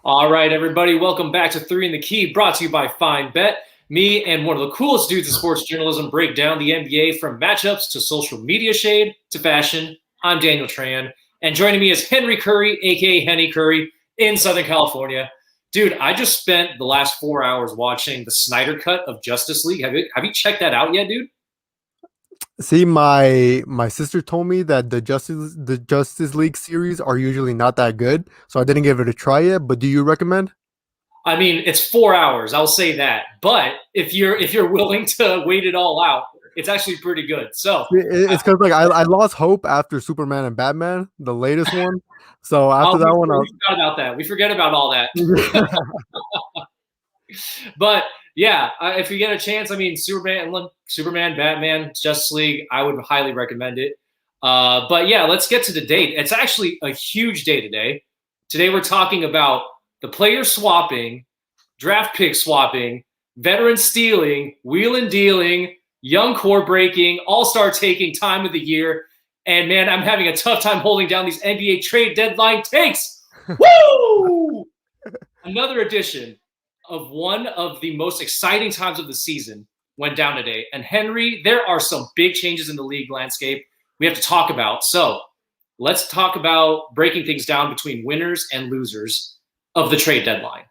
All right, everybody, welcome back to Three in the Key, brought to you by Findbet. Me and one of the coolest dudes in sports journalism break down the NBA from matchups to social media shade to fashion. I'm Daniel Tran, and joining me is Henry Curry, aka Henny Curry, in Southern California. Dude, I just spent the last 4 hours watching the Snyder Cut of Justice League. Have you checked that out yet, dude? See, my sister told me that the Justice League series are usually not that good, so I didn't give it a try yet. But do you recommend? I mean, it's 4 hours. I'll say that. But if you're willing to wait it all out, it's actually pretty good. So It's because I lost hope after Superman and Batman, the latest one. So oh, after that one, we forgot about that. We forget about all that. I But yeah, if you get a chance, I mean, Superman, Batman, Justice League, I would highly recommend it. But yeah, let's get to the date. It's actually a huge day today. Today we're talking about the player swapping, draft pick swapping, veteran stealing, wheel and dealing, young core breaking, all-star taking, time of the year. And man, I'm having a tough time holding down these NBA trade deadline takes. Woo! Another edition of one of the most exciting times of the season went down today. And Henry, there are some big changes in the league landscape we have to talk about. So let's talk about breaking things down between winners and losers of the trade deadline.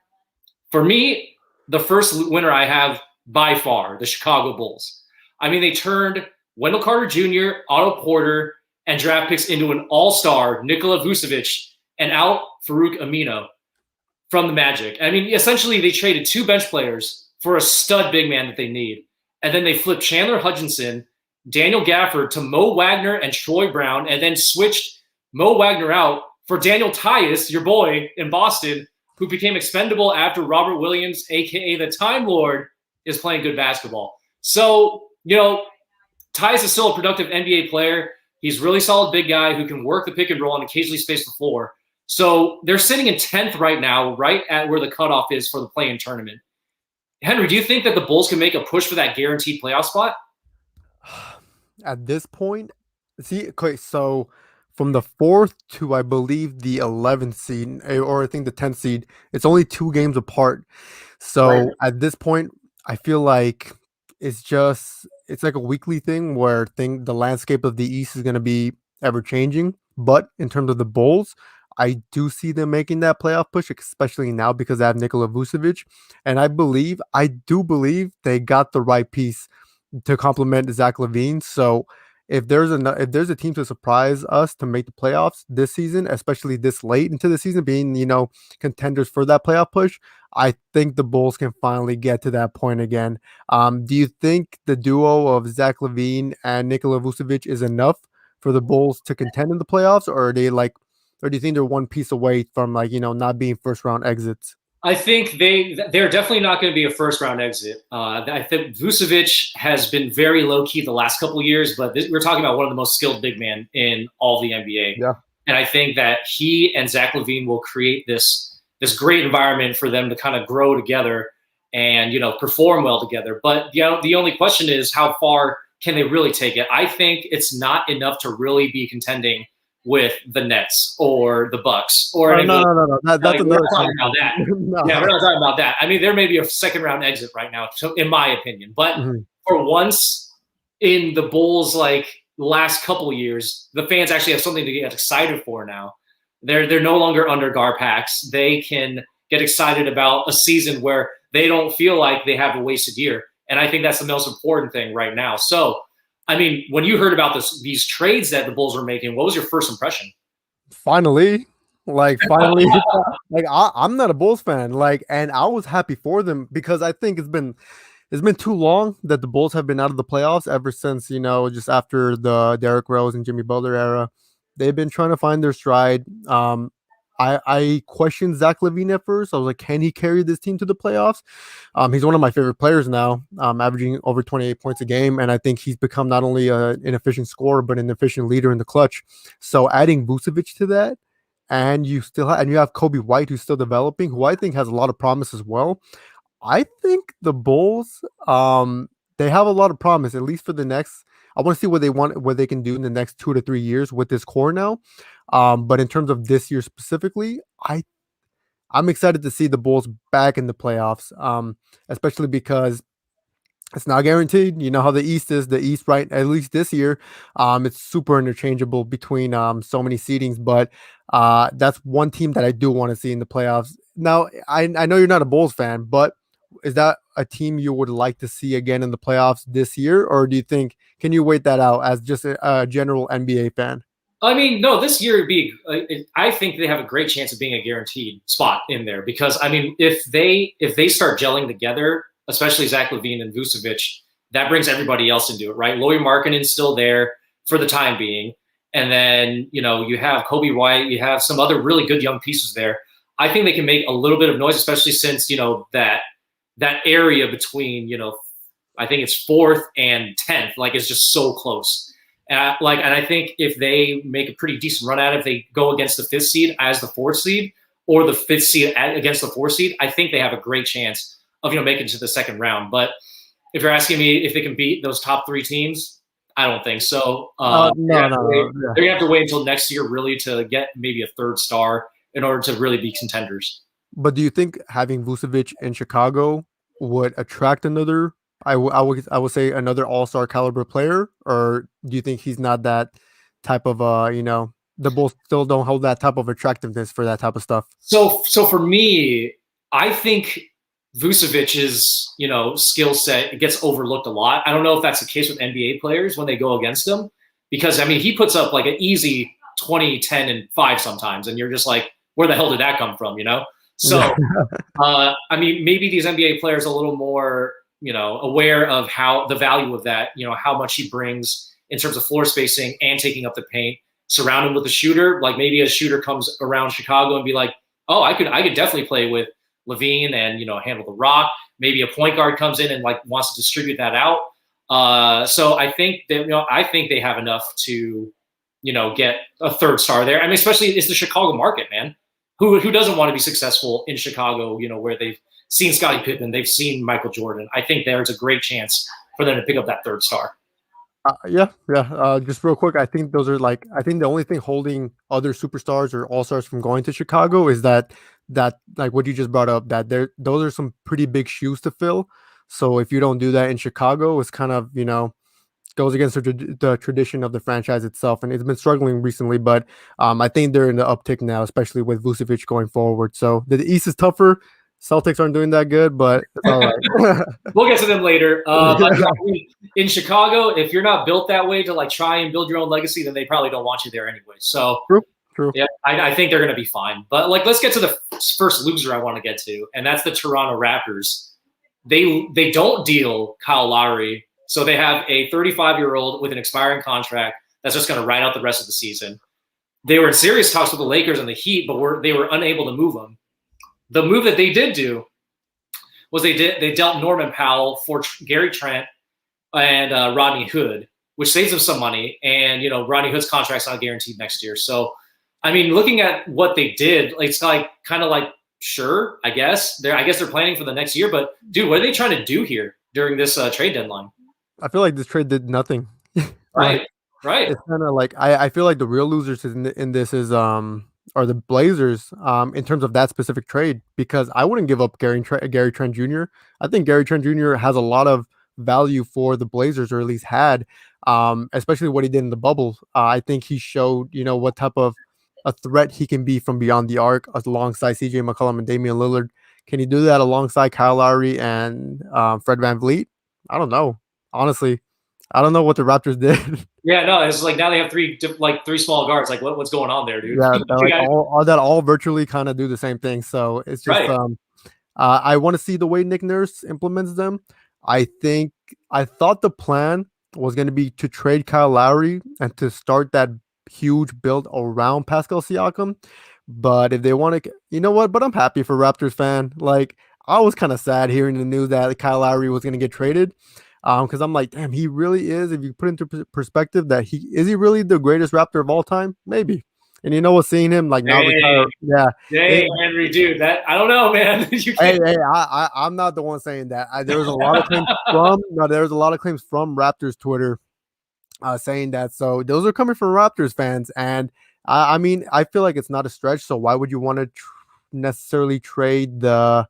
For me, the first winner I have by far, the Chicago Bulls. I mean, they turned Wendell Carter Jr., Otto Porter, and draft picks into an all-star, Nikola Vucevic, and out Farouk Amino from the Magic. I mean, essentially, they traded two bench players for a stud big man that they need. And then they flipped Chandler Hutchinson, Daniel Gafford to Mo Wagner and Troy Brown, and then switched Mo Wagner out for Daniel Tyus, your boy in Boston, who became expendable after Robert Williams, aka the Time Lord, is playing good basketball. So, Tyus is still a productive NBA player. He's a really solid big guy who can work the pick and roll and occasionally space the floor. So they're sitting in 10th right now, right at where the cutoff is for the play-in tournament. Henry, do you think that the Bulls can make a push for that guaranteed playoff spot? at this point, see, okay, so from the fourth to I believe the 11th seed, or I think the 10th seed, it's only 2 games apart. Right. So at this point, I feel like it's like a weekly thing where the landscape of the East is going to be ever changing. But in terms of the Bulls, I do see them making that playoff push, especially now because they have Nikola Vucevic, and I do believe they got the right piece to complement Zach Levine. So if there's a team to surprise us to make the playoffs this season, especially this late into the season, being contenders for that playoff push, I think the Bulls can finally get to that point again. Do you think the duo of Zach Levine and Nikola Vucevic is enough for the Bulls to contend in the playoffs, or do you think they're one piece away from not being first round exits? I think they're definitely not going to be a first round exit. I think Vucevic has been very low key the last couple of years, but we're talking about one of the most skilled big men in all the NBA, Yeah. and I think that he and Zach Levine will create this great environment for them to kind of grow together and perform well together. But the only question is how far can they really take it? I think it's not enough to really be contending with the Nets or the Bucks or Oh, any of no, those. no, no, no. That's We're another not talking about that. conversation. Yeah, we're No. not talking about that. I mean, there may be a second round exit right now, so in my opinion. But Mhm. for once in the Bulls, like last couple of years, the fans actually have something to get excited for now. They're no longer under Gar packs. They can get excited about a season where they don't feel like they have a wasted year. And I think that's the most important thing right now. So, I mean, when you heard about these trades that the Bulls were making, what was your first impression? Finally, finally, I'm not a Bulls fan, and I was happy for them because I think it's been too long that the Bulls have been out of the playoffs ever since, just after the Derrick Rose and Jimmy Butler era. They've been trying to find their stride. I questioned Zach Levine at first. I was like, can he carry this team to the playoffs? He's one of my favorite players now, averaging over 28 points a game, and I think he's become not only an efficient scorer but an efficient leader in the clutch. So adding Vucevic to that, and you have Kobe White who's still developing, who I think has a lot of promise as well. I think the Bulls, they have a lot of promise, at least for the next. I want to see what they can do in the next 2 to 3 years with this core now. But in terms of this year specifically, I'm excited to see the Bulls back in the playoffs, especially because it's not guaranteed. You know how the East is. The East, right? At least this year, it's super interchangeable between so many seedings. But that's one team that I do want to see in the playoffs. Now, I know you're not a Bulls fan, but is that a team you would like to see again in the playoffs this year, or do you think can you wait that out as just a general NBA fan? I mean, no, this year would be. I think they have a great chance of being a guaranteed spot in there because I mean, if they start gelling together, especially Zach LaVine and Vucevic, that brings everybody else into it, right? Lauri Markkanen's still there for the time being, and then you have Kobe White, you have some other really good young pieces there. I think they can make a little bit of noise, especially since that area between I think it's fourth and 10th, like is just so close. And I think if they make a pretty decent run at it, if they go against the fifth seed as the fourth seed, or the fifth seed against the fourth seed, I think they have a great chance of making it to the second round. But if you're asking me if they can beat those top three teams, I don't think so. No, no, no. Yeah. They're gonna have to wait until next year really to get maybe a third star in order to really be contenders. But do you think having Vucevic in Chicago would attract another? I would say another All Star caliber player, or do you think he's not that type of the Bulls still don't hold that type of attractiveness for that type of stuff? So for me, I think Vucevic's skill set gets overlooked a lot. I don't know if that's the case with NBA players when they go against him, because I mean he puts up like an easy 20, 10, and 5 sometimes, and you're just like, where the hell did that come from? So I mean maybe these NBA players are a little more aware of how the value of that, how much he brings in terms of floor spacing and taking up the paint. Surround him with a shooter, like maybe a shooter comes around Chicago and be like, oh, I could definitely play with LaVine and handle the rock. Maybe a point guard comes in and like wants to distribute that out. So I think that I think they have enough to get a third star there. I mean, especially it's the Chicago market, man. Who doesn't want to be successful in Chicago? Where they've seen Scottie Pippen, they've seen Michael Jordan. I think there's a great chance for them to pick up that third star. Yeah. Just real quick, I think those are I think the only thing holding other superstars or all stars from going to Chicago is that like what you just brought up, that those are some pretty big shoes to fill. So if you don't do that in Chicago, it's kind of goes against the tradition of the franchise itself, and it's been struggling recently. But I think they're in the uptick now, especially with Vucevic going forward. So the East is tougher. Celtics aren't doing that good, but it's all right. We'll get to them later. In Chicago, if you're not built that way to like try and build your own legacy, then they probably don't want you there anyway. So True. yeah, I think they're going to be fine. But like, let's get to the first loser I want to get to, and that's the Toronto Raptors. They don't deal Kyle Lowry, so they have a 35-year-old with an expiring contract that's just going to ride out the rest of the season. They were in serious talks with the Lakers and the Heat, but they were unable to move him. The move that they did do was they dealt Norman Powell for Gary Trent and Rodney Hood, which saves them some money. And Rodney Hood's contract's not guaranteed next year. So, I mean, looking at what they did, it's like kind of like sure, I guess they're planning for the next year. But dude, what are they trying to do here during this trade deadline? I feel like this trade did nothing. Right. It's kind of like I feel like the real losers in this is are the Blazers in terms of that specific trade, because I wouldn't give up Gary Trent Jr. I think Gary Trent Jr. has a lot of value for the Blazers, or at least had, especially what he did in the bubble. I think he showed what type of a threat he can be from beyond the arc alongside CJ McCollum and Damian Lillard. Can he do that alongside Kyle Lowry and Fred VanVleet? I don't know. Honestly, I don't know what the Raptors did. Yeah, no, it's like now they have three small guards. Like, what's going on there, dude? Yeah, like all virtually kind of do the same thing. So it's just right. I want to see the way Nick Nurse implements them. I thought the plan was going to be to trade Kyle Lowry and to start that huge build around Pascal Siakam. But if they want to, you know what? But I'm happy for Raptors fan. Like, I was kind of sad hearing the news that Kyle Lowry was going to get traded. Because I'm like, damn, he really is. If you put into perspective that he really the greatest Raptor of all time? Maybe. And you know what, seeing him like now, Henry, dude, that I don't know, man. I'm not the one saying that. There was a lot of claims there was a lot of claims from Raptors Twitter saying that. So those are coming from Raptors fans, and I mean, I feel like it's not a stretch. So why would you want to necessarily trade the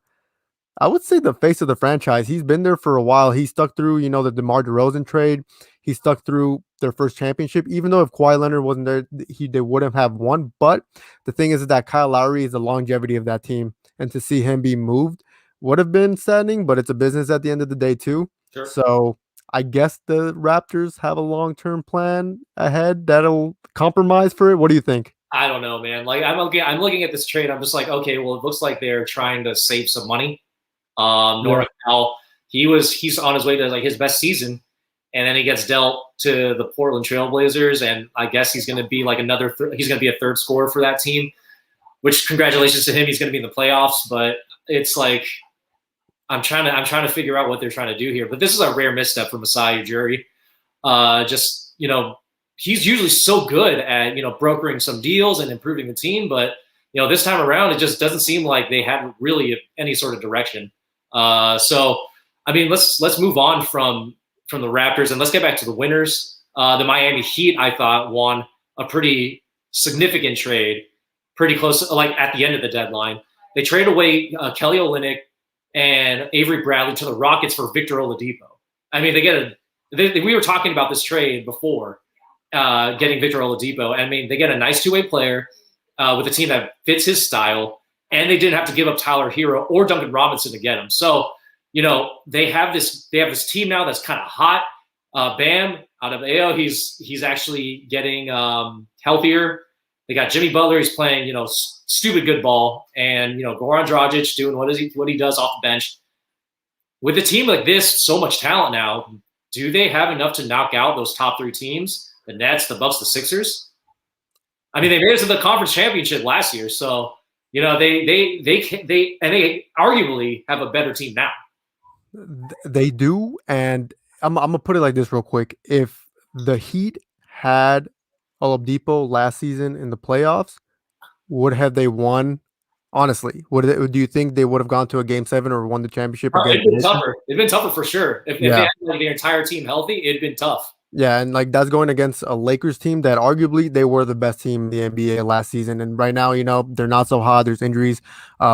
I would say the face of the franchise. He's been there for a while. He stuck through, the DeMar DeRozan trade. He stuck through their first championship, even though if Kawhi Leonard wasn't there, they wouldn't have won. But the thing is that Kyle Lowry is the longevity of that team, and to see him be moved would have been saddening. But it's a business at the end of the day too. Sure. So I guess the Raptors have a long-term plan ahead that'll compromise for it. What do you think? I don't know, man. Like I'm looking at this trade. I'm just like, okay, well, it looks like they're trying to save some money. Yeah. Norman Powell, he's on his way to like his best season, and then he gets dealt to the Portland Trailblazers, and I guess he's going to be like he's going to be a third scorer for that team. Which congratulations to him, he's going to be in the playoffs. But it's like I'm trying to figure out what they're trying to do here. But this is a rare misstep for Masai Ujiri. Just he's usually so good at brokering some deals and improving the team, but this time around it just doesn't seem like they have really any sort of direction. So I mean, let's move on from the Raptors and let's get back to the winners. The Miami Heat, I thought, won a pretty significant trade, pretty close, like at the end of the deadline. They trade away Kelly Olynyk and Avery Bradley to the Rockets for Victor Oladipo. I mean, we were talking about this trade before, getting Victor Oladipo. I mean, they get a nice two-way player with a team that fits his style, and they didn't have to give up Tyler Hero or Duncan Robinson to get him. So, they have this team now that's kind of hot. Bam out of AO, he's actually getting healthier. They got Jimmy Butler. He's playing, stupid good ball, and Goran Dragic doing what he does off the bench. With a team like this, so much talent now, do they have enough to knock out those top three teams? The Nets, the Bucks, the Sixers. I mean, they made it to the conference championship last year, so they arguably have a better team now. They do, and I'm gonna put it like this real quick. If the Heat had Oladipo last season in the playoffs, would have they won? Honestly, do you think they would have gone to a game 7 or won the championship against? It'd been tougher. It'd been tougher for sure. If they had like, their entire team healthy, it'd been tough. Yeah, and like that's going against a Lakers team that arguably they were the best team in the NBA last season, and right now, they're not so hot. There's injuries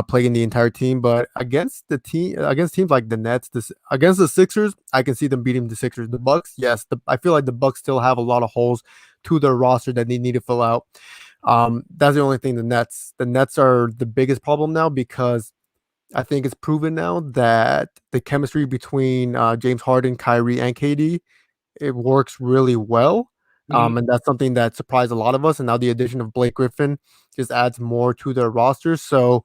plaguing the entire team, but against teams like the Nets, against the Sixers, I can see them beating the Sixers. The Bucks, yes, I feel like the Bucks still have a lot of holes to their roster that they need to fill out. That's the only thing. The Nets are the biggest problem now because I think it's proven now that the chemistry between James Harden, Kyrie, and KD, it works really well. And that's something that surprised a lot of us. And now the addition of Blake Griffin just adds more to their roster. So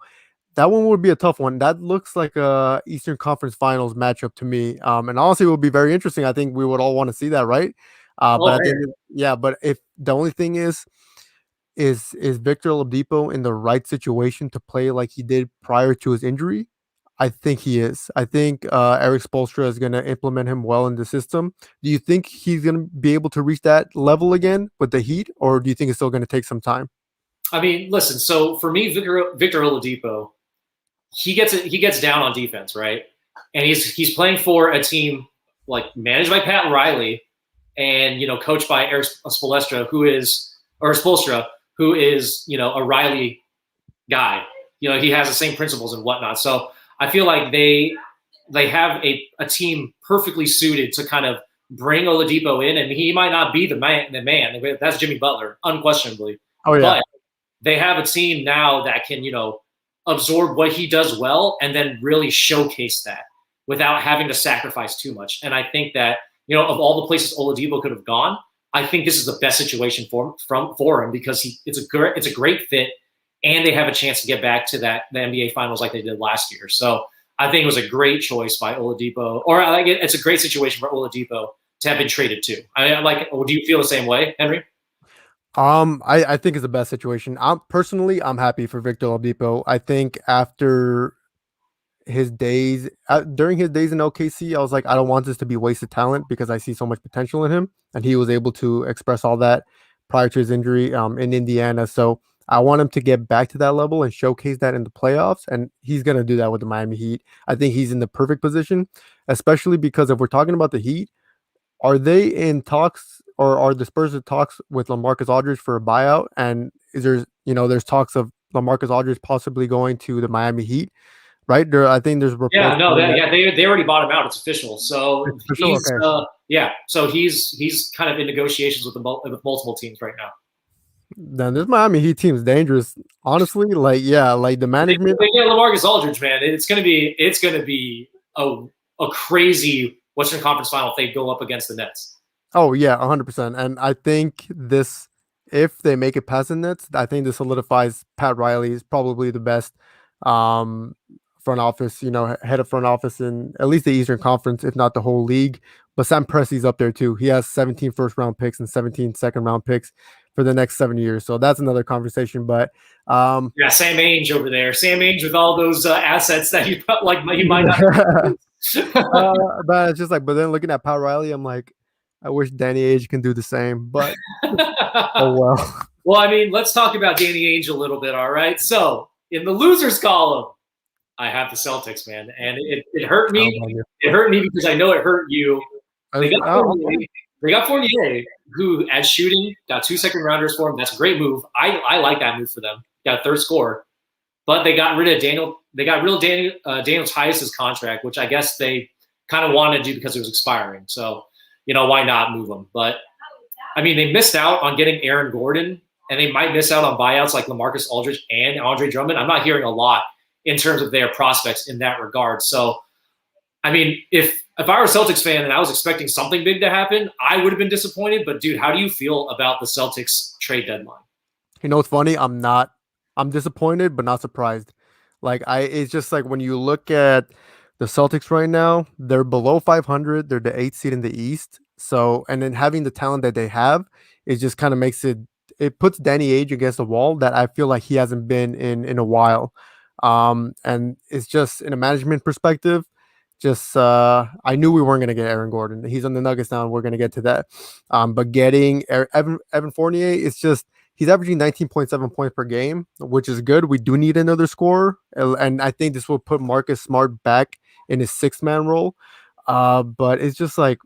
that one would be a tough one. That looks like a Eastern Conference Finals matchup to me. And honestly, it would be very interesting. I think we would all want to see that, right? But but if the only thing is Victor Oladipo in the right situation to play like he did prior to his injury? I think he is. I think Eric Spoelstra is going to implement him well in the system. Do you think he's going to be able to reach that level again with the Heat, or do you think it's still going to take some time? I mean, listen. So for me, Victor Oladipo, he gets down on defense, right? And he's playing for a team like managed by Pat Riley, and coached by Eric Spoelstra, who is a Riley guy. He has the same principles and whatnot. So I feel like they have a team perfectly suited to kind of bring Oladipo in, and he might not be the man. That's Jimmy Butler, unquestionably. Oh yeah. But they have a team now that can, absorb what he does well and then really showcase that without having to sacrifice too much. And I think that, of all the places Oladipo could have gone, I think this is the best situation for him because it's a great fit, and they have a chance to get back to the NBA Finals like they did last year. So I think it was a great choice by Oladipo, or it's a great situation for Oladipo to have been traded to. Do you feel the same way, Henry? I think it's the best situation. I'm happy for Victor Oladipo. I think after during his days in OKC, I was like, I don't want this to be wasted talent because I see so much potential in him, and he was able to express all that prior to his injury in Indiana. So I want him to get back to that level and showcase that in the playoffs, and he's going to do that with the Miami Heat. I think he's in the perfect position, especially because if we're talking about the Heat, are they in talks, or are the Spurs in talks with LaMarcus Aldridge for a buyout? And there's talks of LaMarcus Aldridge possibly going to the Miami Heat, right? I think there's Yeah, reports no, saying that they already bought him out. It's official. So it's official. he's Okay, so he's kind of in negotiations with with multiple teams right now. then this Miami Heat team is dangerous. Honestly, like yeah, like the management. They get LaMarcus Aldridge, man. It's gonna be a crazy Western Conference final if they go up against the Nets. Oh yeah, 100%. And I think this, if they make it past the Nets, I think this solidifies Pat Riley is probably the best um, front office, head of front office in at least the Eastern Conference, if not the whole league. But Sam Presti's up there too. He has 17 first round picks and 17 second round picks for the next 7 years. So that's another conversation. But yeah, Sam Ainge over there. Sam Ainge with all those assets that he might not. but it's just like, but then looking at Pat Riley, I'm like, I wish Danny Ainge can do the same, but oh well. Well, I mean, let's talk about Danny Ainge a little bit. All right. So in the losers column, I have the Celtics, man, and it hurt me. It hurt me because I know it hurt you. They got Fournier, who at shooting got 2 second rounders for him. That's a great move. I like that move for them. Got a third scorer, but they got rid of Daniel. They got rid of Daniel Tice's contract, which I guess they kind of wanted to do because it was expiring. So why not move him? But I mean, they missed out on getting Aaron Gordon, and they might miss out on buyouts like LaMarcus Aldridge and Andre Drummond. I'm not hearing a lot in terms of their prospects in that regard. So, I mean, if I were a Celtics fan and I was expecting something big to happen, I would have been disappointed. But dude, how do you feel about the Celtics trade deadline? You know what's funny? I'm disappointed, but not surprised. It's just like when you look at the Celtics right now, they're below 500. They're the 8th seed in the East. So, and then having the talent that they have, it just kind of it puts Danny Ainge against the wall that I feel like he hasn't been in a while. And it's just in a management perspective, I knew we weren't going to get Aaron Gordon. He's on the Nuggets now, and we're going to get to that. But getting Evan Fournier, it's just he's averaging 19.7 points per game, which is good. We do need another scorer, and I think this will put Marcus Smart back in his 6-man role. But it's just like,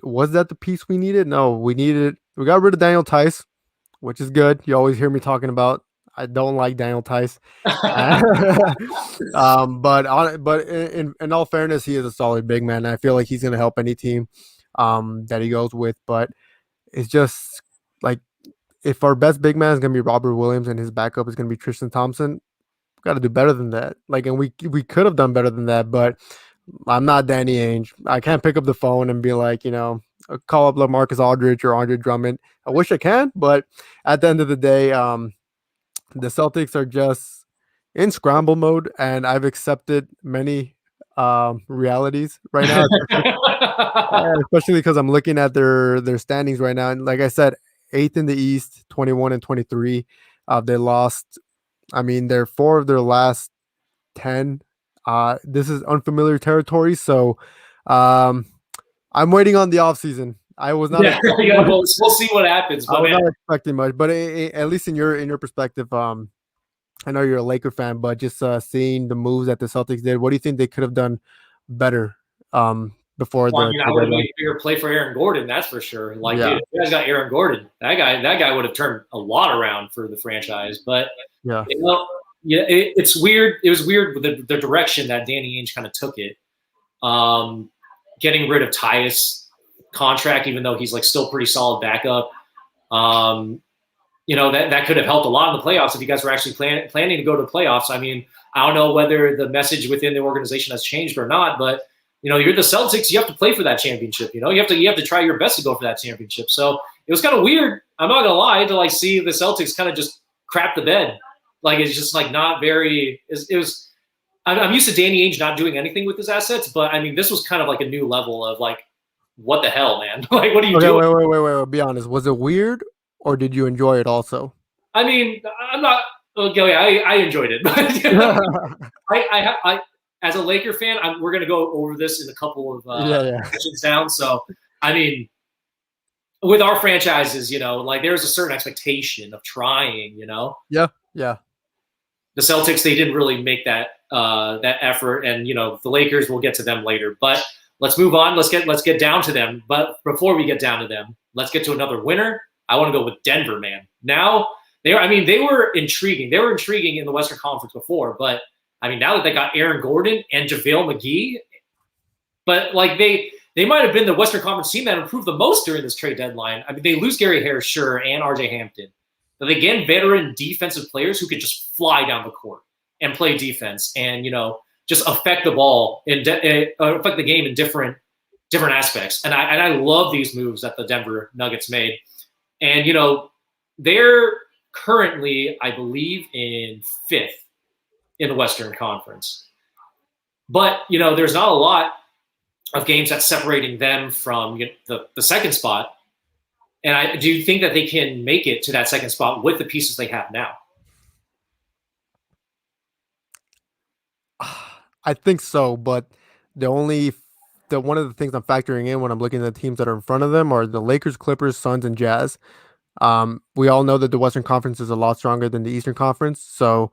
was that the piece we needed? No, we got rid of Daniel Tice, which is good. You always hear me talking about I don't like Daniel Tice. But in all fairness, he is a solid big man. I feel like he's going to help any team that he goes with. But it's just like, if our best big man is going to be Robert Williams and his backup is going to be Tristan Thompson, we got to do better than that. And we could have done better than that, but I'm not Danny Ainge. I can't pick up the phone and be like, call up LaMarcus Aldridge or Andre Drummond. I wish I can, but at the end of the day, the Celtics are just in scramble mode, and I've accepted many realities right now, especially because I'm looking at their standings right now. And like I said, 8th in the East, 21 and 23. They lost. I mean, they're 4 of their last 10. This is unfamiliar territory, so I'm waiting on the offseason. I was not. Yeah, we'll see what happens. I was not expecting much, but at least in your perspective, I know you're a Laker fan, but just seeing the moves that the Celtics did, what do you think they could have done better before I would have made a bigger play for Aaron Gordon, that's for sure. Dude, if you guys got Aaron Gordon, that guy would have turned a lot around for the franchise. But it's weird. It was weird with the direction that Danny Ainge kind of took it. Getting rid of Tyus contract, even though he's still pretty solid backup. That could have helped a lot in the playoffs if you guys were actually planning to go to the playoffs. I mean, I don't know whether the message within the organization has changed or not, but you're the Celtics. You have to play for that championship. You have to try your best to go for that championship. So it was kind of weird. I'm not gonna lie, to see the Celtics kind of just crap the bed. It's just not very. It was. I'm used to Danny Ainge not doing anything with his assets, but I mean, this was kind of a new level of what the hell, man? What are you doing? Wait. Be honest. Was it weird, or did you enjoy it also? I mean, I'm not. Okay, I enjoyed it, but I as a Laker fan, we're gonna go over this in a couple of sessions down. So, I mean, with our franchises, there's a certain expectation of trying. Yeah. The Celtics, they didn't really make that effort, and the Lakers, we'll get to them later. But let's move on. Let's get down to them. But before we get down to them, let's get to another winner. I want to go with Denver, man. Now they were intriguing. They were intriguing in the Western Conference before, but I mean, now that they got Aaron Gordon and JaVale McGee, but like they might have been the Western Conference team that improved the most during this trade deadline. I mean, they lose Gary Harris, sure, and RJ Hampton. But they get veteran defensive players who could just fly down the court and play defense and, just affect the ball and affect the game in different aspects. And I love these moves that the Denver Nuggets made. And, they're currently, I believe, in 5th in the Western Conference. But, there's not a lot of games that's separating them from the second spot. And I do think that they can make it to that second spot with the pieces they have now. I think so, but one of the things I'm factoring in when I'm looking at the teams that are in front of them are the Lakers, Clippers, Suns, and Jazz. We all know that the Western Conference is a lot stronger than the Eastern Conference, so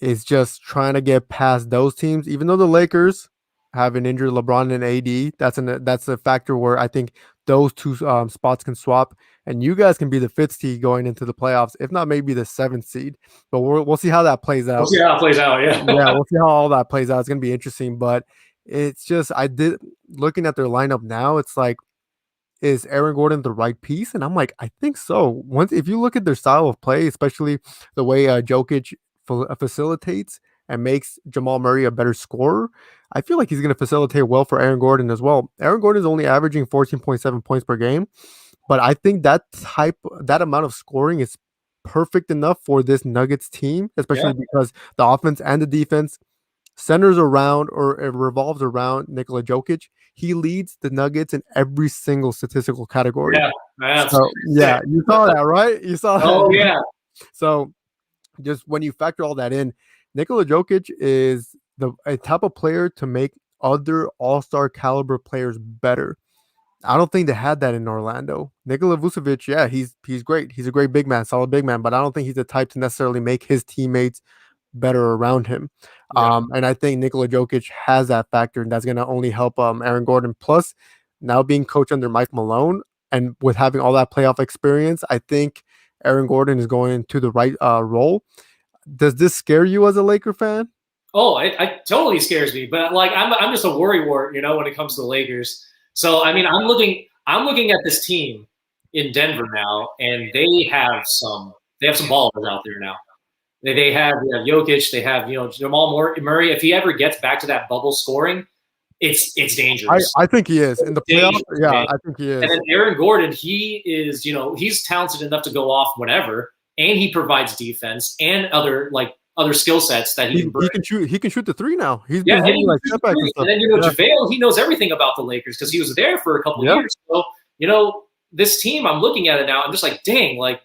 it's just trying to get past those teams. Even though the Lakers have an injured LeBron and AD, that's a factor where I think those two spots can swap, and you guys can be the 5th seed going into the playoffs, if not maybe the 7th seed. But we'll see how that plays out. We'll see how it plays out. Yeah, yeah, we'll see how all that plays out. It's gonna be interesting, but it's just looking at their lineup now. It's like, is Aaron Gordon the right piece? And I'm like, I think so. If you look at their style of play, especially the way Jokic facilitates and makes Jamal Murray a better scorer, I feel like he's going to facilitate well for Aaron Gordon as well. Aaron Gordon is only averaging 14.7 points per game, but I think that amount of scoring is perfect enough for this Nuggets team, especially because the offense and the defense centers around, or it revolves around, Nikola Jokic. He leads the Nuggets in every single statistical category. Yeah, you saw that, right? You saw that. Oh, yeah. So just when you factor all that in, Nikola Jokic is a type of player to make other all-star caliber players better. I don't think they had that in Orlando. Nikola Vucevic, yeah, he's great. He's a great big man, solid big man, but I don't think he's the type to necessarily make his teammates better around him. And I think Nikola Jokic has that factor, and that's going to only help Aaron Gordon. Plus, now being coached under Mike Malone and with having all that playoff experience, I think Aaron Gordon is going into the right role. Does this scare you as a Laker fan? Oh, it totally scares me. But like, I'm just a worrywart, when it comes to the Lakers. So I mean, I'm looking at this team in Denver now, and they have some ballers out there now. They have Jokic, they have Jamal Murray. If he ever gets back to that bubble scoring, it's dangerous. I think he is in the playoffs. Yeah, I think he is. And then Aaron Gordon, he is he's talented enough to go off whenever, and he provides defense and other skill sets that he can bring. He can shoot the three now. He's been hitting like setbacks and stuff. And then JaVale, he knows everything about the Lakers because he was there for a couple of years. So this team, I'm looking at it now, I'm just like, dang, like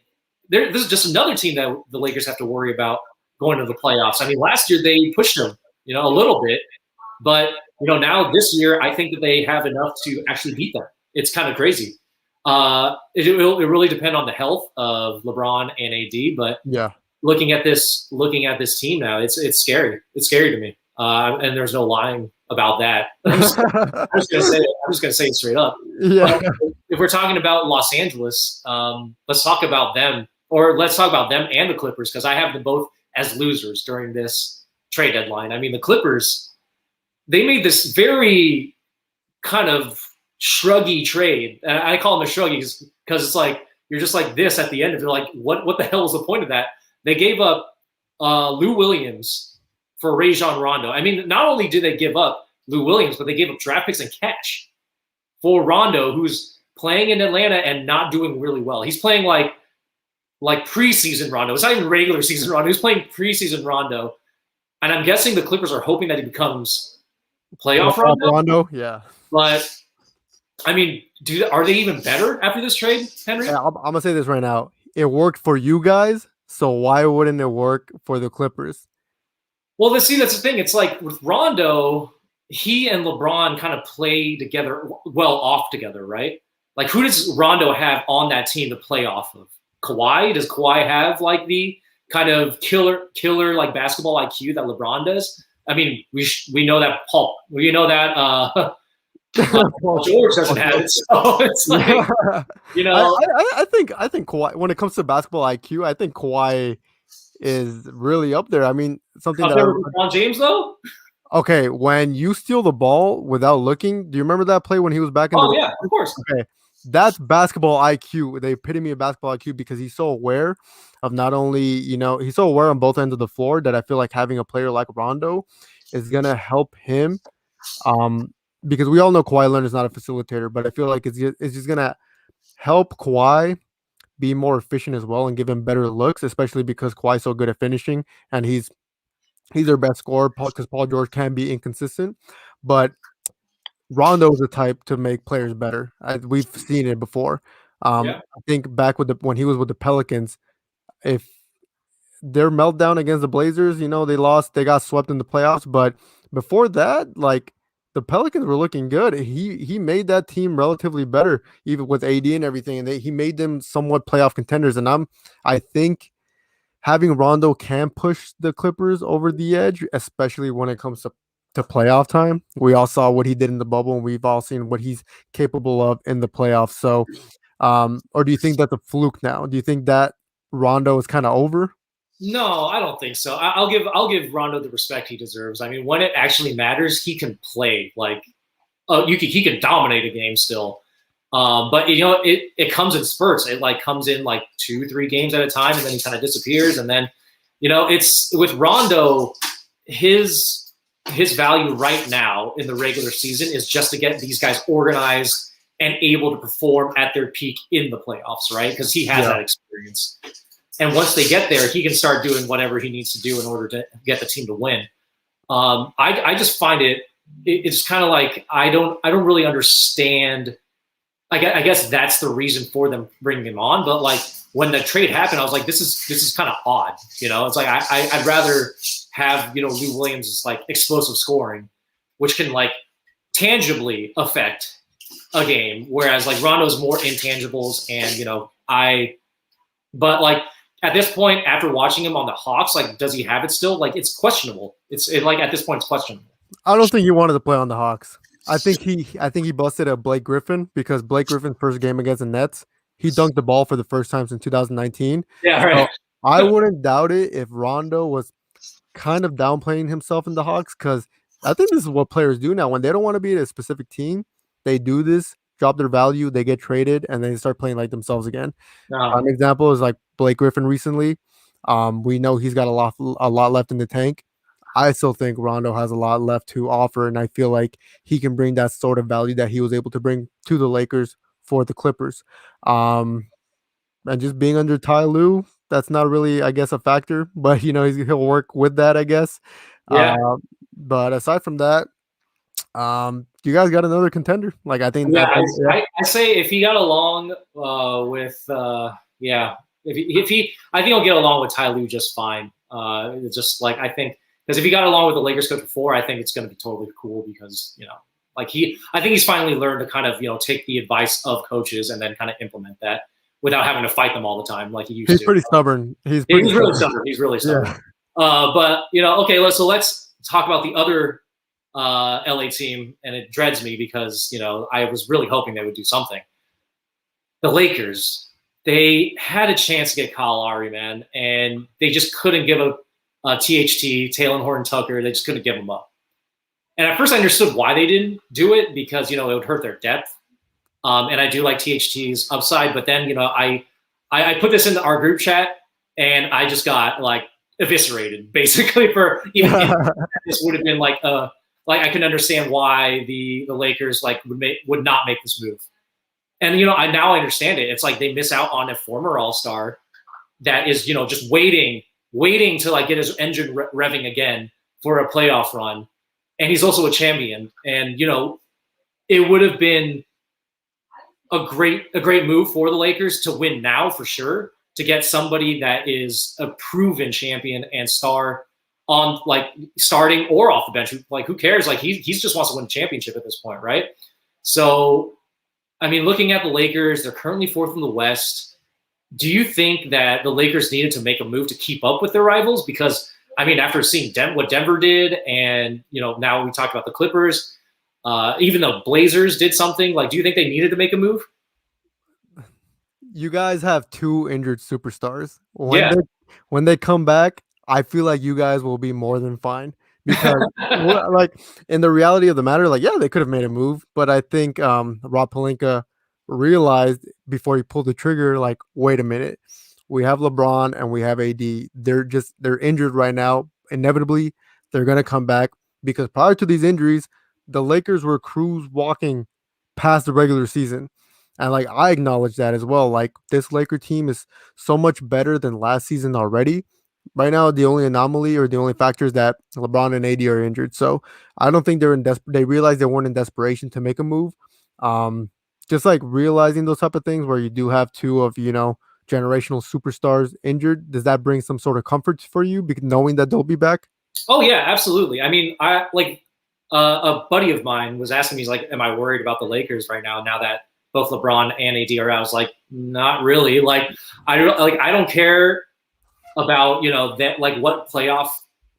this is just another team that the Lakers have to worry about going to the playoffs. I mean, last year they pushed them, a little bit, but now this year I think that they have enough to actually beat them. It's kind of crazy. It really depend on the health of LeBron and AD, but yeah. Looking at this team now, it's scary. It's scary to me, and there's no lying about that. I'm just gonna say it straight up. Yeah. If we're talking about Los Angeles, let's talk about them, or let's talk about them and the Clippers, because I have them both as losers during this trade deadline. I mean, the Clippers, they made this very kind of shruggy trade. I call them a shruggy because it's like you're just like this at the end of it. Like, what the hell was the point of that? They gave up Lou Williams for Rajon Rondo. I mean, not only did they give up Lou Williams, but they gave up draft picks and cash for Rondo, who's playing in Atlanta and not doing really well. He's playing like preseason Rondo. It's not even regular season Rondo. He's playing preseason Rondo. And I'm guessing the Clippers are hoping that he becomes playoff Rondo. Yeah. But, I mean, are they even better after this trade, Henry? Yeah, I'm going to say this right now. It worked for you guys. So why wouldn't it work for the Clippers? Well, that's the thing. It's like with Rondo, he and LeBron kind of play together, off together, right? Like, who does Rondo have on that team to play off of? Kawhi? Does Kawhi have like the kind of killer like basketball IQ that LeBron does? I mean, we know that Paul George doesn't have it, so it's like, Yeah. you know, I think Kawhi, when it comes to basketball IQ, I think Kawhi is really up there. I mean, something up that there with LeBron James though. okay, when you steal the ball without looking, do you remember that play when he was back in the Oh yeah, of course. okay, that's basketball IQ. The epitome of basketball IQ because he's so aware of not only, he's so aware on both ends of the floor that I feel like having a player like Rondo is gonna help him. Um, because we all know Kawhi Leonard is not a facilitator, but I feel like it's just gonna help Kawhi be more efficient as well and give him better looks, especially because Kawhi's so good at finishing and he's their best scorer because Paul George can be inconsistent, but Rondo is the type to make players better. We've seen it before. Yeah. I think back when he was with the Pelicans, if their meltdown against the Blazers, they lost, they got swept in the playoffs, but before that, like the Pelicans were looking good. He made that team relatively better, even with AD and everything, and he made them somewhat playoff contenders. And I think having Rondo can push the Clippers over the edge, especially when it comes to playoff time. We all saw what he did in the bubble, and we've all seen what he's capable of in the playoffs. So, or do you think that's a fluke now? Do you think that Rondo is kind of over? No, I don't think so. I'll give Rondo the respect he deserves. I mean, when it actually matters, he can play like he can dominate a game still. But it comes in spurts. It like comes in like 2-3 games at a time, and then he kind of disappears. And then, it's with Rondo, his value right now in the regular season is just to get these guys organized and able to perform at their peak in the playoffs, right? Because he has that experience. And once they get there, he can start doing whatever he needs to do in order to get the team to win. I just find it's kind of like I don't really understand. I guess that's the reason for them bringing him on. But like when the trade happened, I was like, this is kind of odd. It's like I'd rather have Lou Williams' like explosive scoring, which can like tangibly affect a game, whereas like Rondo's more intangibles and but like at this point, after watching him on the Hawks, like, does he have it still? Like, it's questionable. Like at this point, it's questionable. I don't think he wanted to play on the Hawks. I think he busted a Blake Griffin because Blake Griffin's first game against the Nets, he dunked the ball for the first time since 2019. Yeah, right. So I wouldn't doubt it if Rondo was kind of downplaying himself in the Hawks because I think this is what players do now. When they don't want to be at a specific team, they do this, drop their value, they get traded, and they start playing like themselves again. An example is like Blake Griffin recently. We know he's got a lot left in the tank. I still think Rondo has a lot left to offer, and I feel like he can bring that sort of value that he was able to bring to the Lakers for the Clippers. And just being under Ty Lue, that's not really, I guess, a factor, but he'll work with that, I guess. Yeah. But aside from that, you guys got another contender? Like I think I say if he got along with if he I think he'll get along with Ty Lue just fine. Just like I think because if he got along with the Lakers coach before, I think it's going to be totally cool because I think he's finally learned to kind of take the advice of coaches and then kind of implement that without having to fight them all the time like he used to. He's pretty stubborn. He's really stubborn. He's really stubborn. Yeah. But okay, let's talk about the other LA team, and it dreads me because I was really hoping they would do something. The Lakers, they had a chance to get Kyle Lowry, man, and they just couldn't give up THT, Taylor Horton Tucker. They just couldn't give them up. And at first, I understood why they didn't do it because it would hurt their depth. And I do like THT's upside, but then I put this into our group chat, and I just got like eviscerated basically for even this would have been like I can understand why the Lakers like would not make this move. And I now understand it. It's like they miss out on a former All-Star that is just waiting to like get his engine revving again for a playoff run, and he's also a champion. And it would have been a great move for the Lakers to win now for sure, to get somebody that is a proven champion and star on like starting or off the bench. Like, who cares? Like he just wants to win a championship at this point, right? So, I mean, looking at the Lakers, they're currently 4th in the West. Do you think that the Lakers needed to make a move to keep up with their rivals? Because, I mean, after seeing what Denver did and, now we talked about the Clippers, Even though Blazers did something, like, do you think they needed to make a move? You guys have two injured superstars. Yeah. When they come back, I feel like you guys will be more than fine because like in the reality of the matter, like yeah, they could have made a move, but I think Rob Pelinka realized before he pulled the trigger, like, wait a minute, we have LeBron and we have AD. They're injured right now. Inevitably, they're gonna come back because prior to these injuries, the Lakers were cruise walking past the regular season. And like I acknowledge that as well. Like this Laker team is so much better than last season already. Right now, the only anomaly or the only factor is that LeBron and AD are injured. So I don't think they're in they realized they weren't in desperation to make a move. Um, just like realizing those type of things where you do have two of generational superstars injured. Does that bring some sort of comfort for you, knowing that they'll be back? Oh yeah, absolutely. I mean, I like a buddy of mine was asking me, he's like, "Am I worried about the Lakers right now? Now that both LeBron and AD are out?" I was like, "Not really. Like, I don't care about that like what playoff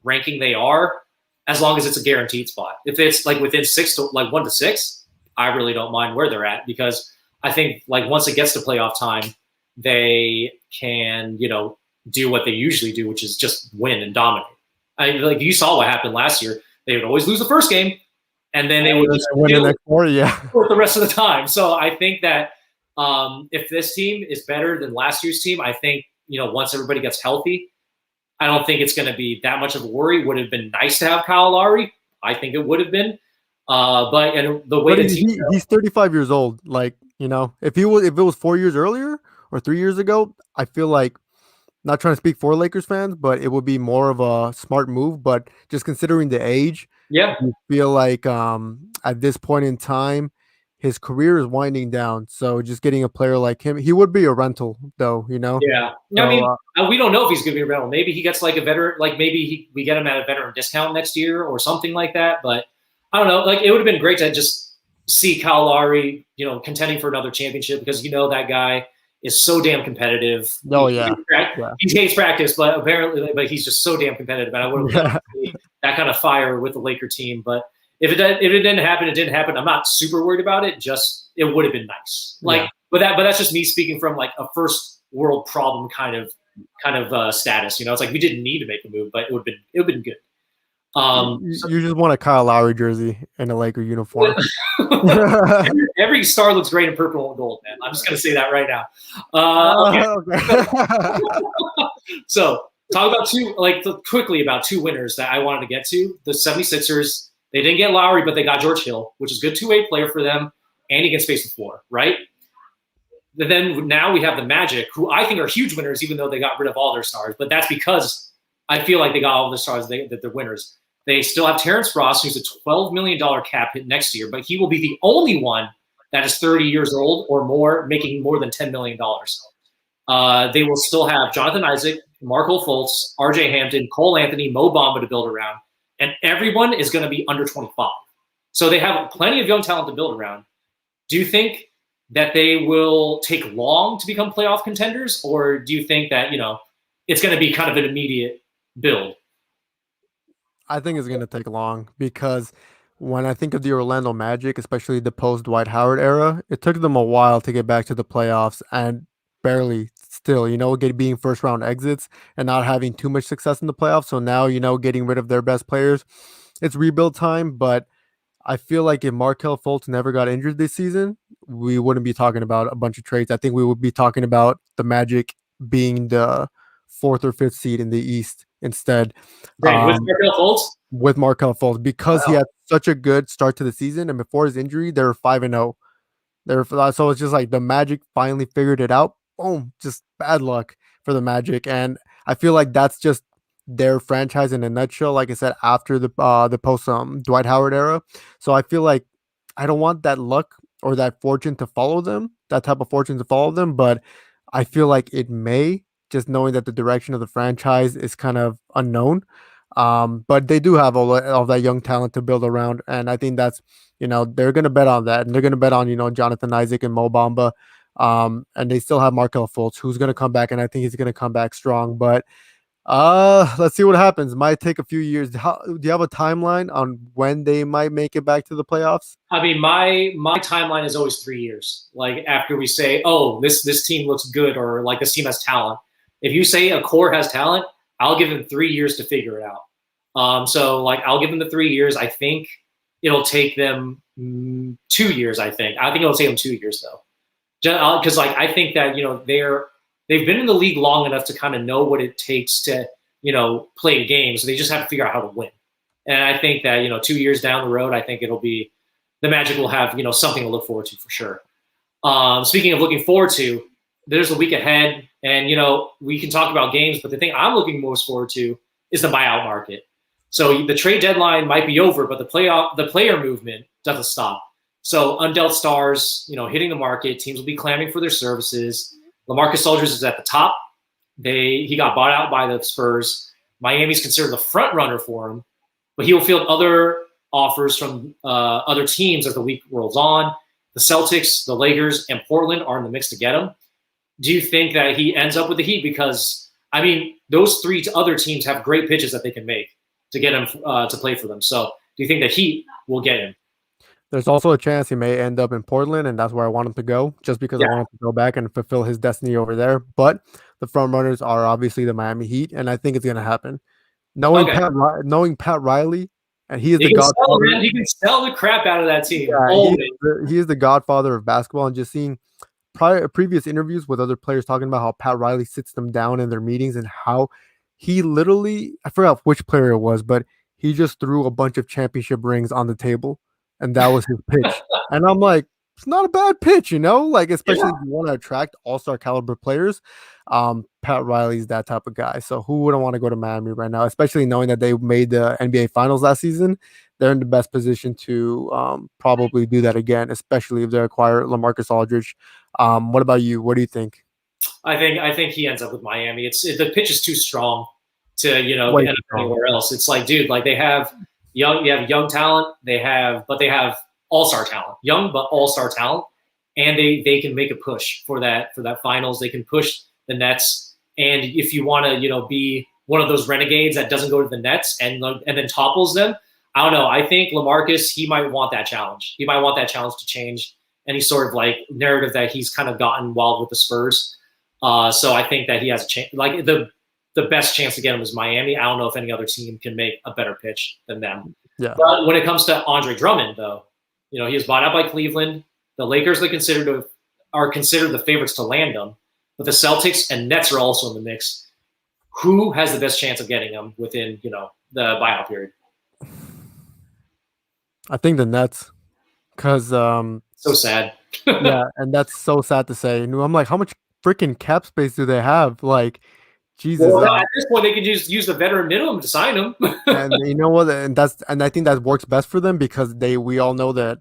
ranking they are, as long as it's a guaranteed spot. If it's like within 1 to 6, I really don't mind where they're at because I think like once it gets to playoff time, they can do what they usually do, which is just win and dominate. Like you saw what happened last year. They would always lose the first game, and then they would just win the next four. Yeah, for the rest of the time. So I think that if this team is better than last year's team, I think once everybody gets healthy, I don't think it's going to be that much of a worry. Would have been nice to have Kyle Lowry. I think it would have been. But and the way that he's 35 years old. Like if it was 4 years earlier or 3 years ago, I feel like, not trying to speak for Lakers fans, but it would be more of a smart move. But just considering the age, yeah, you feel like at this point in time, his career is winding down. So just getting a player like him, he would be a rental, though. Yeah. So, I mean, we don't know if he's going to be a rental. Maybe he gets like a veteran, like maybe we get him at a veteran discount next year or something like that. But I don't know. Like it would have been great to just see Kyle Lowry, contending for another championship because that guy is so damn competitive. Oh he, yeah. He hates practice, but apparently, he's just so damn competitive. And I would have loved to see that kind of fire with the Laker team. But if it didn't happen, it didn't happen. I'm not super worried about it. Just it would have been nice. Like, but that's just me speaking from like a first world problem kind of status. It's like we didn't need to make a move, but it would have been good. You just want a Kyle Lowry jersey and a Laker uniform. Every star looks great in purple and gold, man. I'm just gonna say that right now. Okay. So talk about quickly about two winners that I wanted to get to. The 76ers, they didn't get Lowry, but they got George Hill, which is a good two-way player for them, and he can space the floor, right? But then now we have the Magic, who I think are huge winners, even though they got rid of all their stars. But that's because I feel like they got all the stars that they're winners. They still have Terrence Ross, who's a $12 million cap hit next year, but he will be the only one that is 30 years old or more, making more than $10 million. They will still have Jonathan Isaac, Markel Fultz, RJ Hampton, Cole Anthony, Mo Bamba to build around, and everyone is going to be under 25. So they have plenty of young talent to build around. Do you think that they will take long to become playoff contenders, or do you think that it's going to be kind of an immediate build? I think it's going to take long because when I think of the Orlando Magic, especially the post Dwight Howard era, it took them a while to get back to the playoffs and barely still, being first round exits and not having too much success in the playoffs. So now, getting rid of their best players, it's rebuild time. But I feel like if Markel Fultz never got injured this season, we wouldn't be talking about a bunch of trades. I think we would be talking about the Magic being the fourth or fifth seed in the East instead. With Markel Fultz? With Markel Fultz because he had such a good start to the season, and before his injury, they were 5-0. So it's just like the Magic finally figured it out. Boom, just bad luck for the Magic, and I feel like that's just their franchise in a nutshell. Like I said, after the post Dwight Howard era, so I feel like I don't want that luck or that fortune to follow them, that type of fortune to follow them, but I feel like it may, just knowing that the direction of the franchise is kind of unknown. But they do have all of that young talent to build around, and I think that's they're going to bet on that, and they're going to bet on Jonathan Isaac and Mo Bamba, and they still have Markel Fultz, who's going to come back, and I think he's going to come back strong. But Let's see what happens. Might take a few years. Do you have a timeline on when they might make it back to the playoffs? I mean, my timeline is always 3 years. Like after we say, oh, this team looks good, or like this team has talent. If you say a core has talent, I'll give them 3 years to figure it out. So like I'll give them the 3 years. I think it'll take them 2 years. I think it'll take them 2 years though, because like I think that they've been in the league long enough to kind of know what it takes to play games. So they just have to figure out how to win. And I think that 2 years down the road, I think it'll be the Magic will have something to look forward to for sure. Speaking of looking forward to, there's a week ahead, and we can talk about games, but the thing I'm looking most forward to is the buyout market. So the trade deadline might be over, but the player movement doesn't stop. So undealt stars, hitting the market, teams will be clamoring for their services. LaMarcus Aldridge is at the top. He got bought out by the Spurs. Miami's considered the front runner for him, but he will field other offers from other teams as the week rolls on. The Celtics, the Lakers, and Portland are in the mix to get him. Do you think that he ends up with the Heat? Because, I mean, those three other teams have great pitches that they can make to get him to play for them. So do you think the Heat will get him? There's also a chance he may end up in Portland, and that's where I want him to go, just because I want him to go back and fulfill his destiny over there. But the front runners are obviously the Miami Heat, and I think it's going to happen. Knowing Pat Riley, and he is the godfather. He can sell the crap out of that team. Yeah, he is the godfather of basketball, and just seeing previous interviews with other players talking about how Pat Riley sits them down in their meetings and how he literally, I forgot which player it was, but he just threw a bunch of championship rings on the table, and that was his pitch. And I'm like, it's not a bad pitch, like especially if you want to attract all-star caliber players. Pat Riley's that type of guy. So who wouldn't want to go to Miami right now, especially knowing that they made the NBA Finals last season? They're in the best position to probably do that again, especially if they acquire LaMarcus Aldridge. What about you? What do you think? I think he ends up with Miami. The pitch is too strong to end up anywhere else. It's like, dude, like you have young talent, but they have all-star talent, young but all-star talent, and they can make a push for that finals. They can push the Nets, and if you want to be one of those renegades that doesn't go to the Nets and then topples them, I don't know. I think LaMarcus, he might want that challenge. He might want that challenge to change any sort of like narrative that he's kind of gotten while with the Spurs. So I think that he has a chance. Like the best chance to get him is Miami. I don't know if any other team can make a better pitch than them. Yeah. But when it comes to Andre Drummond, though, he was bought out by Cleveland. The Lakers are considered the favorites to land him, but the Celtics and Nets are also in the mix. Who has the best chance of getting him within the buyout period? I think the Nets, because so sad. Yeah, and that's so sad to say. I'm like, how much freaking cap space do they have? Like, Jesus. Well, at this point, they can just use the veteran minimum to sign him. And you know what? And I think that works best for them because we all know that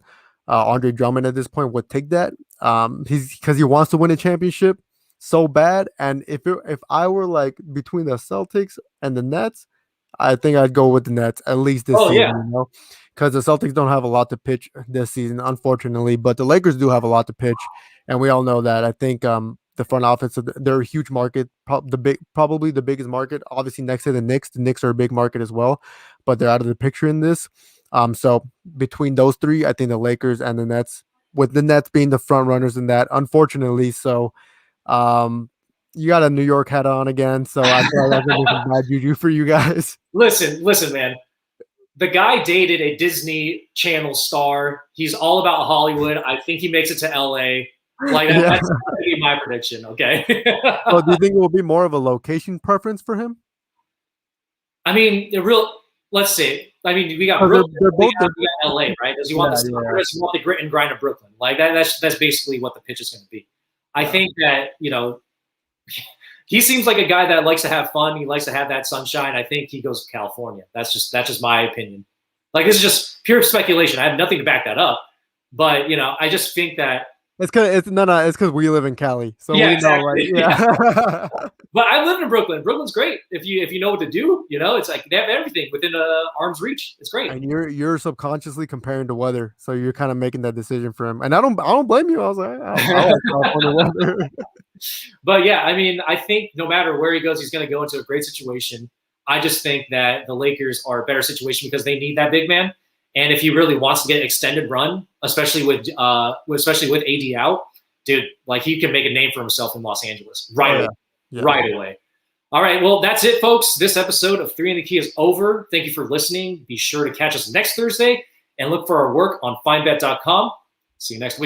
Andre Drummond at this point would take that. Because he wants to win a championship so bad. And if I were like between the Celtics and the Nets, I think I'd go with the Nets at least this season. Yeah. Because the Celtics don't have a lot to pitch this season, unfortunately, but the Lakers do have a lot to pitch, and we all know that. I think the front office, they're a huge market, probably the biggest market, obviously next to the Knicks. The Knicks are a big market as well, but they're out of the picture in this. So between those three, I think the Lakers and the Nets, with the Nets being the front runners in that, unfortunately. So you got a New York hat on again, so I feel like that's going to be some bad juju for you guys. Listen, man. The guy dated a Disney Channel star. He's all about Hollywood. I think he makes it to LA. Like that's going to be my prediction. Okay. So do you think it will be more of a location preference for him? I mean, let's see. I mean, we got Brooklyn. We got LA, right? Does he want does he want the grit and grind of Brooklyn? Like that's basically what the pitch is going to be. I think that he seems like a guy that likes to have fun. He likes to have that sunshine. I think he goes to California. That's just my opinion. Like this is just pure speculation. I have nothing to back that up. But I just think that it's because we live in Cali. So yeah, we exactly. know, yeah. But I live in Brooklyn. Brooklyn's great. If you know what to do, it's like they have everything within arm's reach. It's great. And you're subconsciously comparing the weather, so you're kind of making that decision for him. And I don't blame you. I was like, I like California weather. But yeah, I mean, I think no matter where he goes, he's going to go into a great situation. I just think that the Lakers are a better situation because they need that big man. And if he really wants to get an extended run, especially with AD out, dude, like he can make a name for himself in Los Angeles right away. Yeah. Right away. All right, well, that's it, folks. This episode of 3 and the Key is over. Thank you for listening. Be sure to catch us next Thursday and look for our work on findbet.com. See you next week.